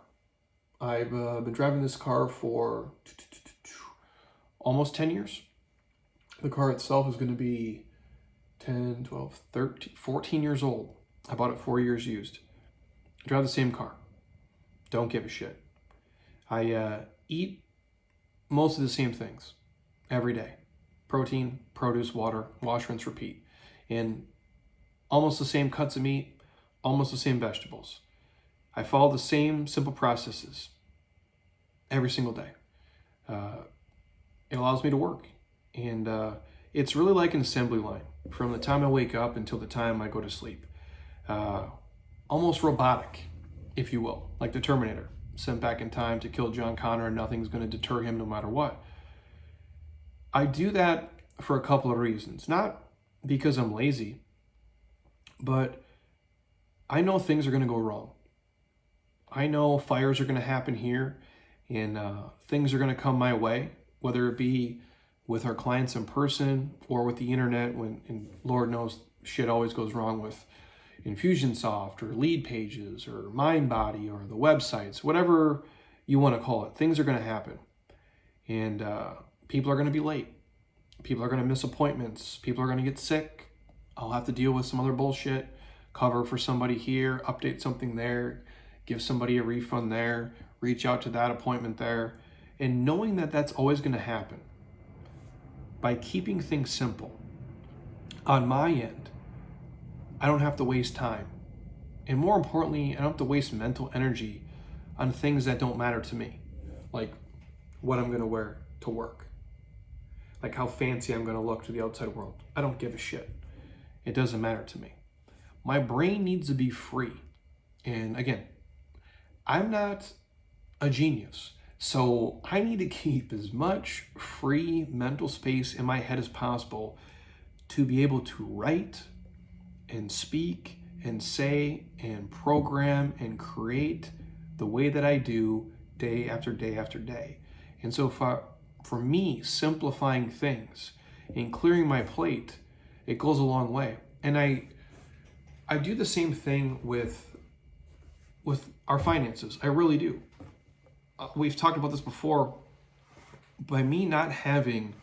I've been driving this car for almost 10 years. The car itself is going to be 10, 12, 13, 14 years old. I bought it 4 years used. I drive the same car. Don't give a shit. I eat most of the same things every day. Protein, produce, water, wash, rinse, repeat. And almost the same cuts of meat, almost the same vegetables. I follow the same simple processes every single day. It allows me to work. And it's really like an assembly line from the time I wake up until the time I go to sleep. Almost robotic, if you will, like the Terminator, sent back in time to kill John Connor, and nothing's going to deter him no matter what. I do that for a couple of reasons. Not because I'm lazy, but I know things are going to go wrong. I know fires are going to happen here, and things are going to come my way, whether it be with our clients in person or with the internet, and Lord knows shit always goes wrong with Infusionsoft or Lead Pages or MindBody or the websites, whatever you want to call it. Things are going to happen, and people are going to be late. People are going to miss appointments. People are going to get sick. I'll have to deal with some other bullshit, cover for somebody here, update something there, give somebody a refund there, reach out to that appointment there. And knowing that that's always going to happen, by keeping things simple, on my end, I don't have to waste time. And more importantly, I don't have to waste mental energy on things that don't matter to me, like what I'm going to wear to work, like how fancy I'm going to look to the outside world. I don't give a shit. It doesn't matter to me. My brain needs to be free. And again, I'm not a genius, so I need to keep as much free mental space in my head as possible to be able to write and speak and say and program and create the way that I do day after day after day. And so for me, simplifying things and clearing my plate, it goes a long way. And I do the same thing with our finances. I really do. We've talked about this before by me not having,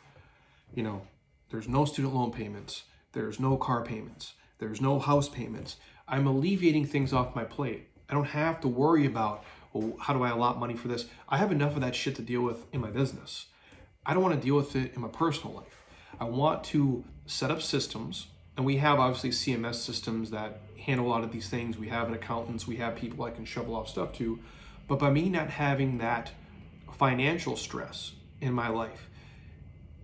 there's no student loan payments, there's no car payments, there's no house payments, I'm alleviating things off my plate. I don't have to worry about, well, how do I allot money for this? I have enough of that shit to deal with in my business. I don't want to deal with it in my personal life. I want to set up systems, and we have obviously CMS systems that handle a lot of these things. We have an accountants, we have people I can shovel off stuff to. But by me not having that financial stress in my life,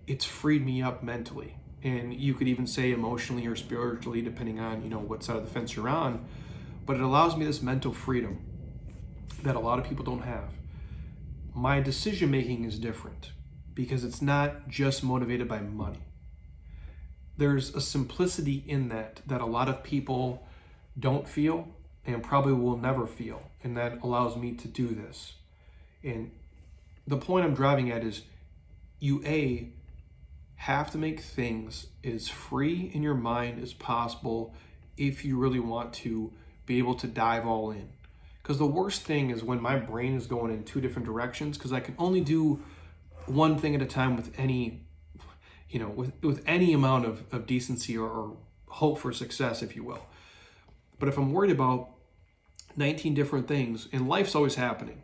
it's freed me up mentally. And you could even say emotionally or spiritually, depending on, what side of the fence you're on. But it allows me this mental freedom that a lot of people don't have. My decision making is different because it's not just motivated by money. There's a simplicity in that a lot of people don't feel and probably will never feel, and that allows me to do this. And the point I'm driving at is you have to make things as free in your mind as possible if you really want to be able to dive all in. Because the worst thing is when my brain is going in two different directions, because I can only do one thing at a time with any, with any amount of decency or hope for success, if you will. But if I'm worried about 19 different things, and life's always happening,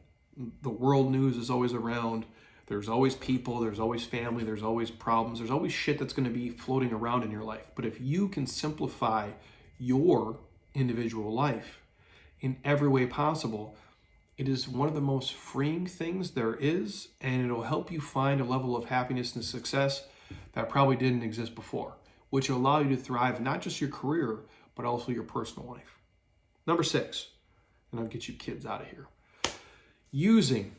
the world news is always around, there's always people, there's always family, there's always problems, there's always shit that's going to be floating around in your life. But if you can simplify your individual life in every way possible, it is one of the most freeing things there is, and it'll help you find a level of happiness and success that probably didn't exist before, which will allow you to thrive not just your career, but also your personal life. Number 6, and I'll get you kids out of here. Using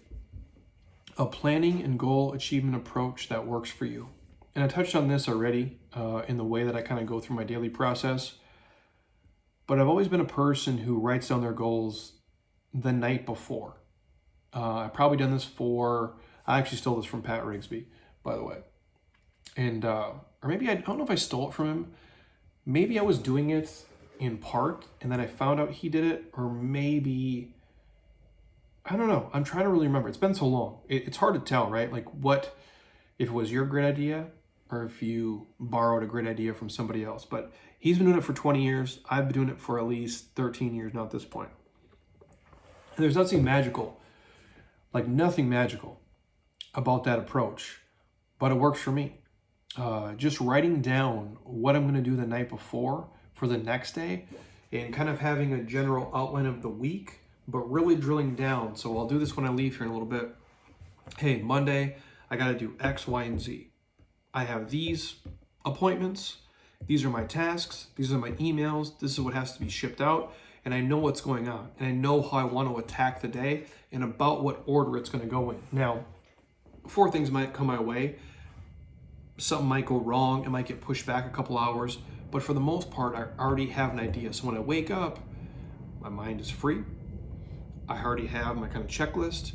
a planning and goal achievement approach that works for you. And I touched on this already in the way that I kind of go through my daily process. But I've always been a person who writes down their goals the night before. I've probably done this I actually stole this from Pat Rigsby, by the way. And, or maybe I don't know if I stole it from him. Maybe I was doing it in part and then I found out he did it, or maybe, I don't know. I'm trying to really remember. It's been so long. It's hard to tell, right? Like if it was your great idea or if you borrowed a great idea from somebody else. But he's been doing it for 20 years. I've been doing it for at least 13 years now at this point. And there's nothing magical, about that approach, but it works for me. Just writing down what I'm going to do the night before for the next day and kind of having a general outline of the week, but really drilling down. So I'll do this when I leave here in a little bit. Hey, Monday, I got to do X, Y, and Z. I have these appointments. These are my tasks. These are my emails. This is what has to be shipped out. And I know what's going on. And I know how I want to attack the day and about what order it's going to go in. Now, 4 things might come my way. Something might go wrong. It might get pushed back a couple hours. But for the most part, I already have an idea. So when I wake up, my mind is free. I already have my kind of checklist.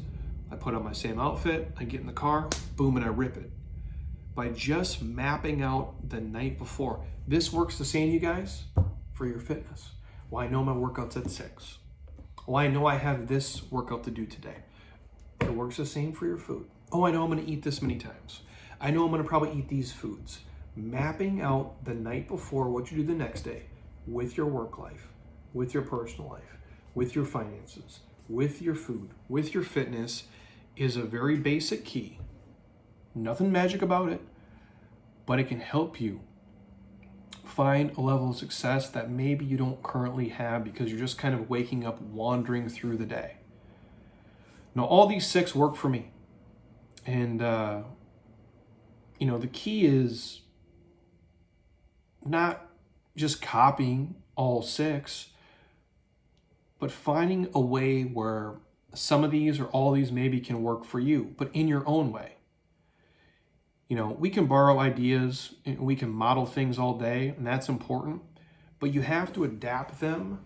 I put on my same outfit. I get in the car, boom, and I rip it. By just mapping out the night before. This works the same, you guys, for your fitness. Well, I know my workout's at 6. Oh, I know I have this workout to do today. It works the same for your food. Oh, I know I'm going to eat this many times. I know I'm going to probably eat these foods. Mapping out the night before what you do the next day with your work life, with your personal life, with your finances, with your food, with your fitness is a very basic key. Nothing magic about it, but it can help you find a level of success that maybe you don't currently have because you're just kind of waking up, wandering through the day. Now, all these 6 work for me. And, the key is not just copying all 6, but finding a way where some of these or all these maybe can work for you, but in your own way. We can borrow ideas, and we can model things all day, and that's important, but you have to adapt them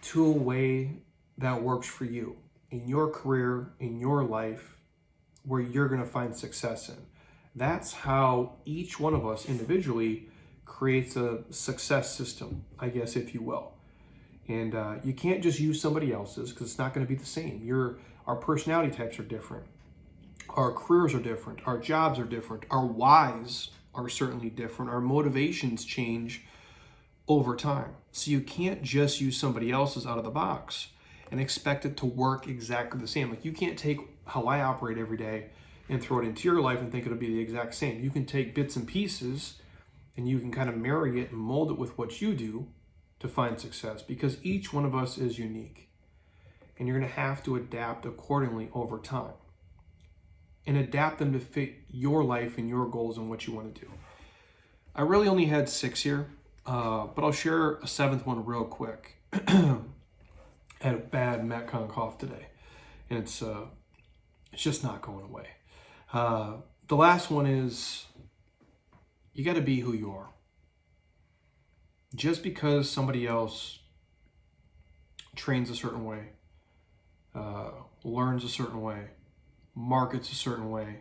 to a way that works for you in your career, in your life, where you're going to find success in. That's how each one of us individually creates a success system, I guess, if you will. And you can't just use somebody else's because it's not going to be the same. Our personality types are different. Our careers are different. Our jobs are different. Our whys are certainly different. Our motivations change over time. So you can't just use somebody else's out of the box and expect it to work exactly the same. Like, you can't take how I operate every day and throw it into your life and think it'll be the exact same. You can take bits and pieces and you can kind of marry it and mold it with what you do to find success, because each one of us is unique. And you're going to have to adapt accordingly over time and adapt them to fit your life and your goals and what you want to do. I really only had 6 here, but I'll share a 7th one real quick. I had a bad Metcon cough today, and it's just not going away. The last one is, you got to be who you are. Just because somebody else trains a certain way, learns a certain way, markets a certain way,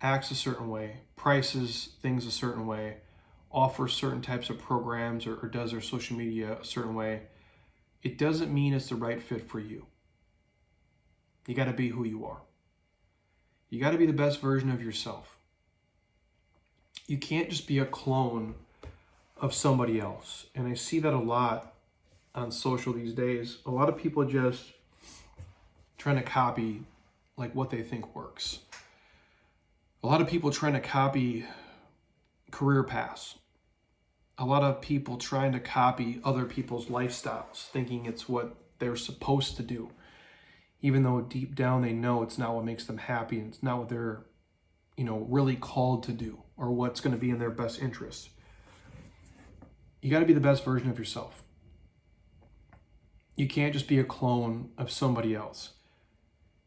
acts a certain way, prices things a certain way, offers certain types of programs, or does their social media a certain way, it doesn't mean it's the right fit for you. You got to be who you are. You got to be the best version of yourself. You can't just be a clone of somebody else. And I see that a lot on social these days. A lot of people just trying to copy like what they think works. A lot of people trying to copy career paths. A lot of people trying to copy other people's lifestyles, thinking it's what they're supposed to do, even though deep down they know it's not what makes them happy and it's not what they're, really called to do or what's going to be in their best interest. You got to be the best version of yourself. You can't just be a clone of somebody else.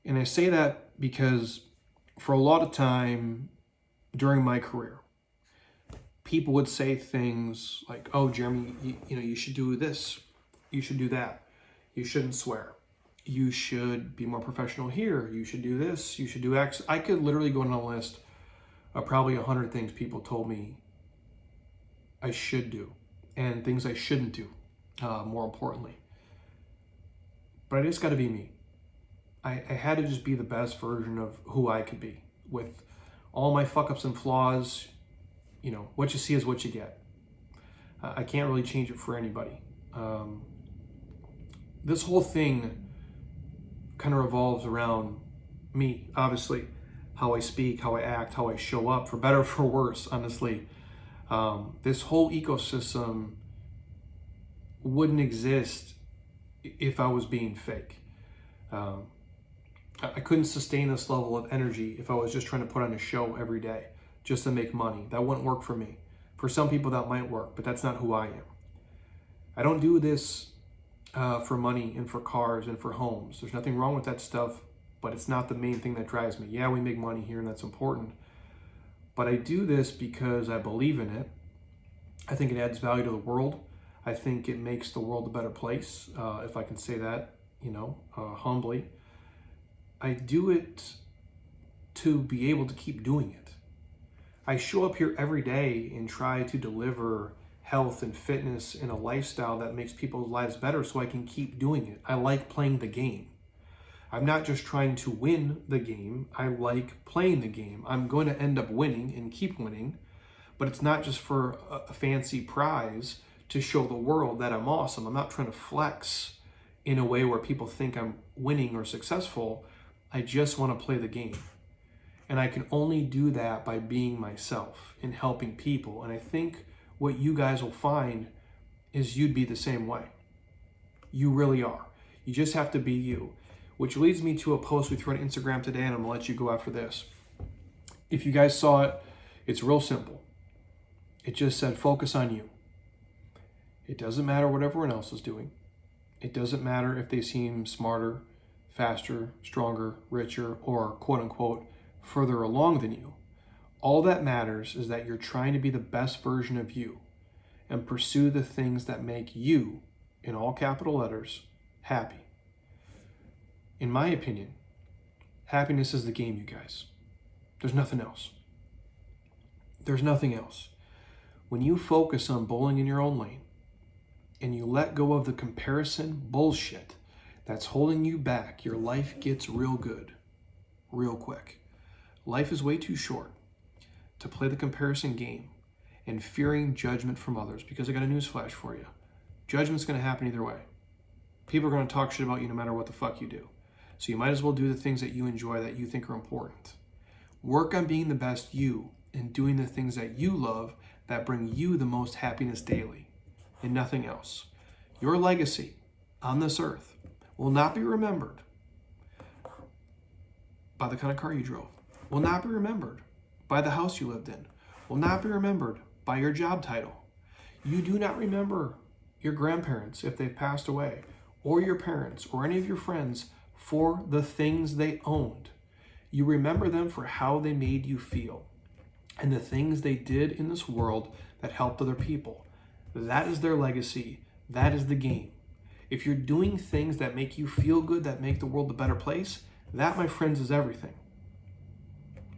And I say that because for a lot of time during my career, people would say things like, "Oh, Jeremy, you should do this. You should do that. You shouldn't swear. You should be more professional here. You should do this. You should do X." I could literally go on a list of probably 100 things people told me I should do and things I shouldn't do, more importantly. But I just got to be me. I had to just be the best version of who I could be with all my fuck-ups and flaws. What you see is what you get. I can't really change it for anybody. This whole thing kind of revolves around me, obviously. How I speak, how I act, how I show up, for better or for worse, honestly. This whole ecosystem wouldn't exist if I was being fake. I couldn't sustain this level of energy if I was just trying to put on a show every day just to make money. That wouldn't work for me. For some people that might work, but that's not who I am. I don't do this for money and for cars and for homes. There's nothing wrong with that stuff, but it's not the main thing that drives me. Yeah, we make money here and that's important, but I do this because I believe in it. I think it adds value to the world. I think it makes the world a better place, if I can say that, humbly. I do it to be able to keep doing it. I show up here every day and try to deliver health and fitness and a lifestyle that makes people's lives better so I can keep doing it. I like playing the game. I'm not just trying to win the game. I like playing the game. I'm going to end up winning and keep winning, but it's not just for a fancy prize to show the world that I'm awesome. I'm not trying to flex in a way where people think I'm winning or successful. I just want to play the game. And I can only do that by being myself and helping people. And I think what you guys will find is you'd be the same way. You really are. You just have to be you. Which leads me to a post we threw on Instagram today, and I'm going to let you go after this. If you guys saw it, it's real simple. It just said, focus on you. It doesn't matter what everyone else is doing. It doesn't matter if they seem smarter, faster, stronger, richer, or quote unquote, further along than you. All that matters is that you're trying to be the best version of you and pursue the things that make you, in all capital letters, happy. In my opinion, happiness is the game, you guys. There's nothing else. There's nothing else. When you focus on bowling in your own lane and you let go of the comparison bullshit that's holding you back, your life gets real good, real quick. Life is way too short to play the comparison game and fearing judgment from others, because I got a news flash for you. Judgment's going to happen either way. People are going to talk shit about you no matter what the fuck you do. So you might as well do the things that you enjoy, that you think are important. Work on being the best you and doing the things that you love that bring you the most happiness daily, and nothing else. Your legacy on this earth will not be remembered by the kind of car you drove, will not be remembered by the house you lived in, will not be remembered by your job title. You do not remember your grandparents if they've passed away, or your parents, or any of your friends for the things they owned. You remember them for how they made you feel and the things they did in this world that helped other people. That is their legacy. That is the game. If you're doing things that make you feel good, that make the world a better place, that, my friends, is everything.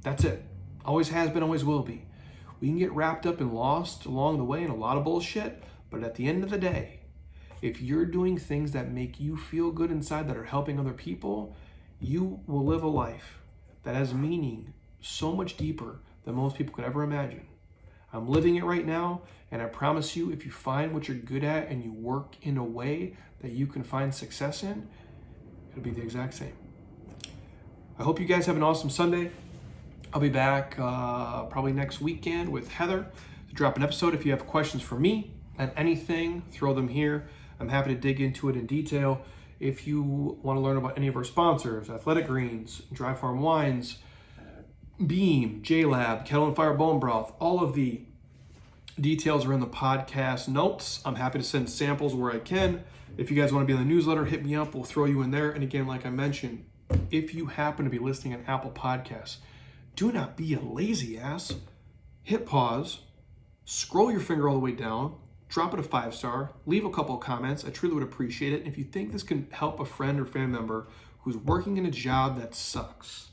That's it. Always has been, always will be. We can get wrapped up and lost along the way in a lot of bullshit, but at the end of the day, if you're doing things that make you feel good inside, that are helping other people, you will live a life that has meaning so much deeper than most people could ever imagine. I'm living it right now, and I promise you, if you find what you're good at and you work in a way that you can find success in, it'll be the exact same. I hope you guys have an awesome Sunday. I'll be back probably next weekend with Heather to drop an episode. If you have questions for me on anything, throw them here. I'm happy to dig into it in detail. If you want to learn about any of our sponsors, Athletic Greens, Dry Farm Wines, Beam, J-Lab, Kettle and Fire Bone Broth, all of the details are in the podcast notes. I'm happy to send samples where I can. If you guys want to be on the newsletter, hit me up. We'll throw you in there. And again, like I mentioned, if you happen to be listening on Apple Podcasts, do not be a lazy ass. Hit pause, scroll your finger all the way down, drop it a 5-star, leave a couple of comments. I truly would appreciate it. And if you think this can help a friend or family member who's working in a job that sucks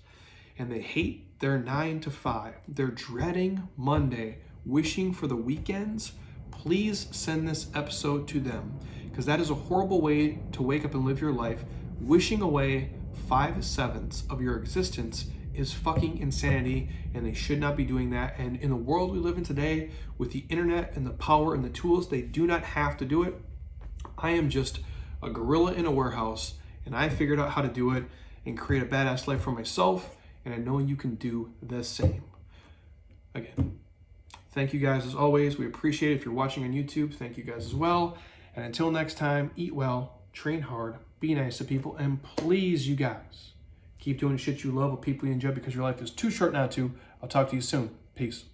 and they hate their 9 to 5, they're dreading Monday, wishing for the weekends, please send this episode to them, because that is a horrible way to wake up and live your life. Wishing away 5/7 of your existence is fucking insanity, and they should not be doing that. And in the world we live in today, with the internet and the power and the tools, they do not have to do it. I am just a gorilla in a warehouse, and I figured out how to do it and create a badass life for myself, and I know you can do the same. Again, thank you guys as always. We appreciate it. If you're watching on YouTube, thank you guys as well. And until next time, eat well, train hard, be nice to people, and please, you guys, keep doing shit you love with people you enjoy, because your life is too short not to. I'll talk to you soon. Peace.